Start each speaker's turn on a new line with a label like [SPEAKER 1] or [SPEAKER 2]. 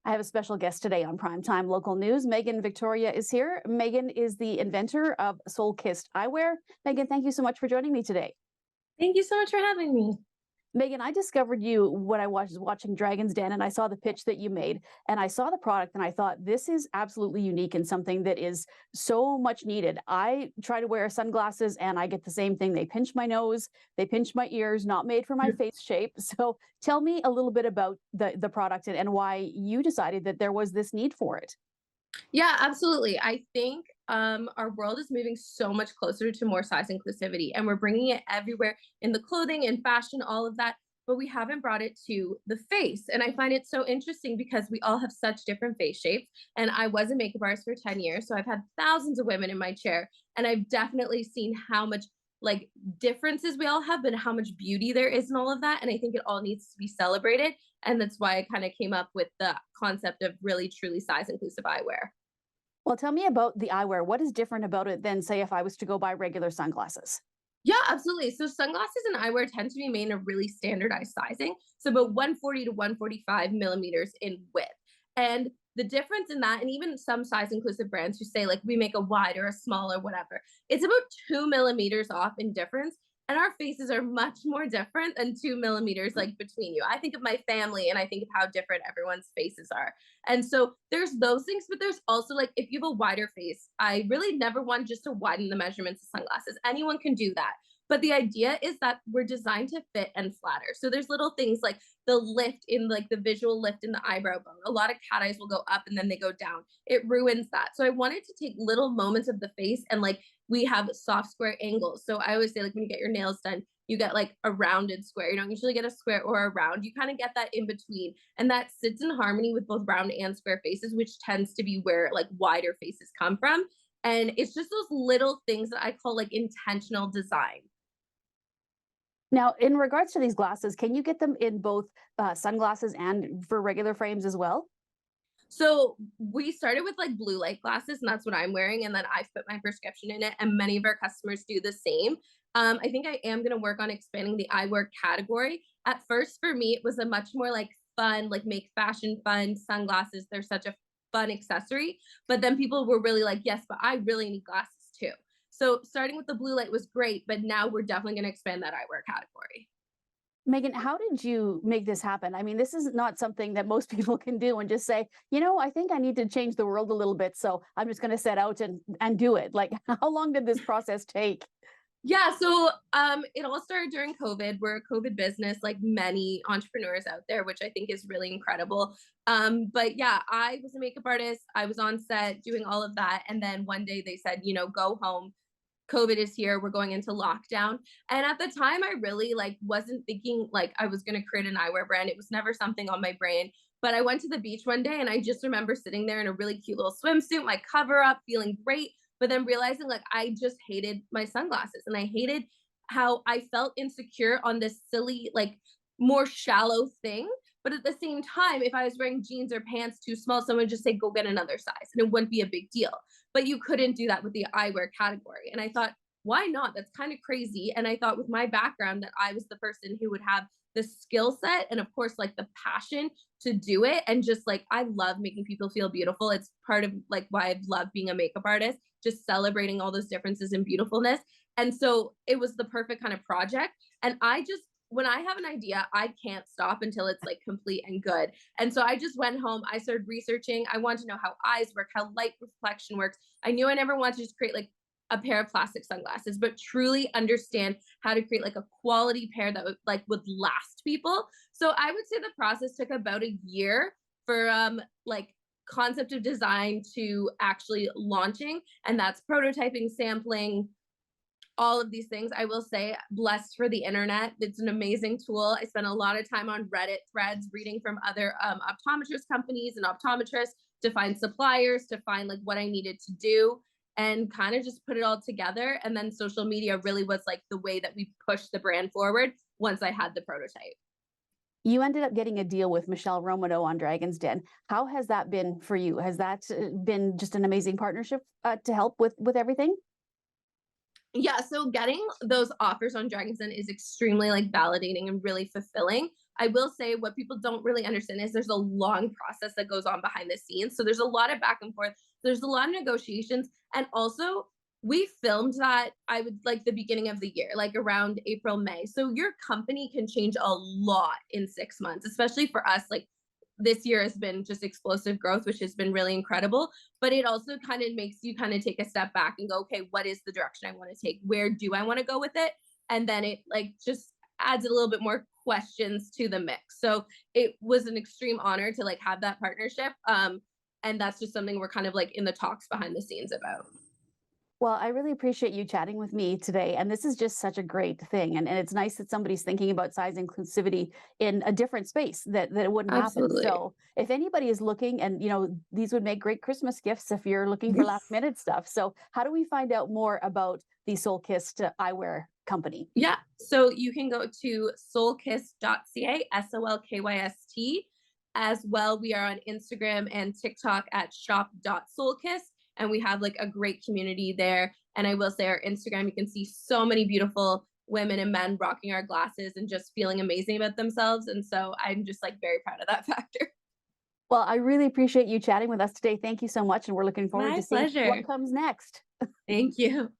[SPEAKER 1] I have a special guest today on Primetime Local News. Megan Victoria is here. Megan is the inventor of Kyst eyewear. Megan, thank you so much for joining me today.
[SPEAKER 2] Thank you so much for having me.
[SPEAKER 1] Megan, I discovered you when I was watching Dragon's Den, and I saw the pitch that you made, and I saw the product, and I thought this is absolutely unique and something that is so much needed. I try to wear sunglasses, and I get the same thing. They pinch my nose, they pinch my ears, not made for my face shape. So tell me a little bit about the product and why you decided that there was this need for it.
[SPEAKER 2] Yeah, absolutely. I think our world is moving so much closer to more size inclusivity, and we're bringing it everywhere in the clothing and fashion, all of that. But we haven't brought it to the face. And I find it so interesting because we all have such different face shapes. And I was a makeup artist for 10 years. So I've had thousands of women in my chair. And I've definitely seen how much like differences we all have, but how much beauty there is in all of that. And I think it all needs to be celebrated. And that's why I kind of came up with the concept of really truly size inclusive eyewear.
[SPEAKER 1] Well, tell me about the eyewear. What is different about it than, say, if I was to go buy regular sunglasses?
[SPEAKER 2] Yeah, absolutely. So sunglasses and eyewear tend to be made in a really standardized sizing. So about 140 to 145 millimeters in width. And the difference in that, and even some size inclusive brands who say like we make a wide or a small or whatever, it's about 2 millimeters off in difference. And our faces are much more different than 2 millimeters like between you. I think of my family and I think of how different everyone's faces are. And so there's those things, but there's also like if you have a wider face, I really never want just to widen the measurements of sunglasses. Anyone can do that. But the idea is that we're designed to fit and flatter. So there's little things like the lift in like the visual lift in the eyebrow bone. A lot of cat eyes will go up and then they go down. It ruins that. So I wanted to take little moments of the face and like we have soft square angles. So I always say like when you get your nails done, you get like a rounded square. You don't usually get a square or a round. You kind of get that in between. And that sits in harmony with both round and square faces, which tends to be where like wider faces come from. And it's just those little things that I call like intentional design.
[SPEAKER 1] Now, in regards to these glasses, can you get them in both sunglasses and for regular frames as well?
[SPEAKER 2] So we started with like blue light glasses, and that's what I'm wearing. And then I've put my prescription in it, and many of our customers do the same. I think I am going to work on expanding the eyewear category. At first, for me, it was a much more like fun, like make fashion fun sunglasses. They're such a fun accessory. But then people were really like, yes, but I really need glasses too. So starting with the blue light was great, but now we're definitely going to expand that eyewear category.
[SPEAKER 1] Megan, how did you make this happen? I mean, this is not something that most people can do and just say, I think I need to change the world a little bit. So I'm just going to set out and do it. Like, how long did this process take?
[SPEAKER 2] Yeah, so it all started during COVID. We're a COVID business, like many entrepreneurs out there, which I think is really incredible. But yeah, I was a makeup artist. I was on set doing all of that, and then one day they said, go home. COVID is here. We're going into lockdown. And at the time, I really like wasn't thinking like I was going to create an eyewear brand. It was never something on my brain. But I went to the beach one day and I just remember sitting there in a really cute little swimsuit, my cover up, feeling great, but then realizing like I just hated my sunglasses and I hated how I felt insecure on this silly, like more shallow thing. But at the same time, if I was wearing jeans or pants too small, someone would just say, go get another size, and it wouldn't be a big deal. But you couldn't do that with the eyewear category. And I thought, why not? That's kind of crazy. And I thought with my background that I was the person who would have the skill set and of course like the passion to do it. And just like I love making people feel beautiful. It's part of like why I love being a makeup artist, just celebrating all those differences and beautifulness. And so it was the perfect kind of project. And I just when I have an idea, I can't stop until it's like complete and good. And so I just went home. I started researching. I wanted to know how eyes work, how light reflection works. I knew I never wanted to just create like a pair of plastic sunglasses, but truly understand how to create like a quality pair that would last people. So I would say the process took about a year for like concept of design to actually launching, and that's prototyping, sampling, all of these things. I will say, blessed for the internet. It's an amazing tool. I spent a lot of time on Reddit threads reading from other optometrist companies and optometrists to find suppliers, to find like what I needed to do and kind of just put it all together. And then social media really was like the way that we pushed the brand forward once I had the prototype.
[SPEAKER 1] You ended up getting a deal with Michelle Romano on Dragon's Den. How has that been for you? Has that been just an amazing partnership to help with everything?
[SPEAKER 2] Yeah, so getting those offers on Dragon's Den is extremely like validating and really fulfilling. I will say what people don't really understand is there's a long process that goes on behind the scenes. So there's a lot of back and forth. There's a lot of negotiations. And also, we filmed that I would like the beginning of the year, like around April, May. So your company can change a lot in 6 months, especially for us. Like this year has been just explosive growth, which has been really incredible. But it also kind of makes you kind of take a step back and go, okay, what is the direction I want to take? Where do I want to go with it? And then it like just adds a little bit more questions to the mix. So it was an extreme honor to like have that partnership. And that's just something we're kind of like in the talks behind the scenes about.
[SPEAKER 1] Well, I really appreciate you chatting with me today. And this is just such a great thing. And it's nice that somebody's thinking about size inclusivity in a different space that it wouldn't happen.
[SPEAKER 2] Absolutely.
[SPEAKER 1] So if anybody is looking, and these would make great Christmas gifts if you're looking for last minute stuff. So how do we find out more about the Soul Kissed eyewear company?
[SPEAKER 2] Yeah. So you can go to soulkyst.ca, SOLKYST. As well, we are on Instagram and TikTok at shop.soulkyst. And we have like a great community there. And I will say our Instagram, you can see so many beautiful women and men rocking our glasses and just feeling amazing about themselves. And so I'm just like very proud of that factor.
[SPEAKER 1] Well, I really appreciate you chatting with us today. Thank you so much. And we're looking forward
[SPEAKER 2] My
[SPEAKER 1] to seeing what
[SPEAKER 2] pleasure.
[SPEAKER 1] comes next.
[SPEAKER 2] Thank you.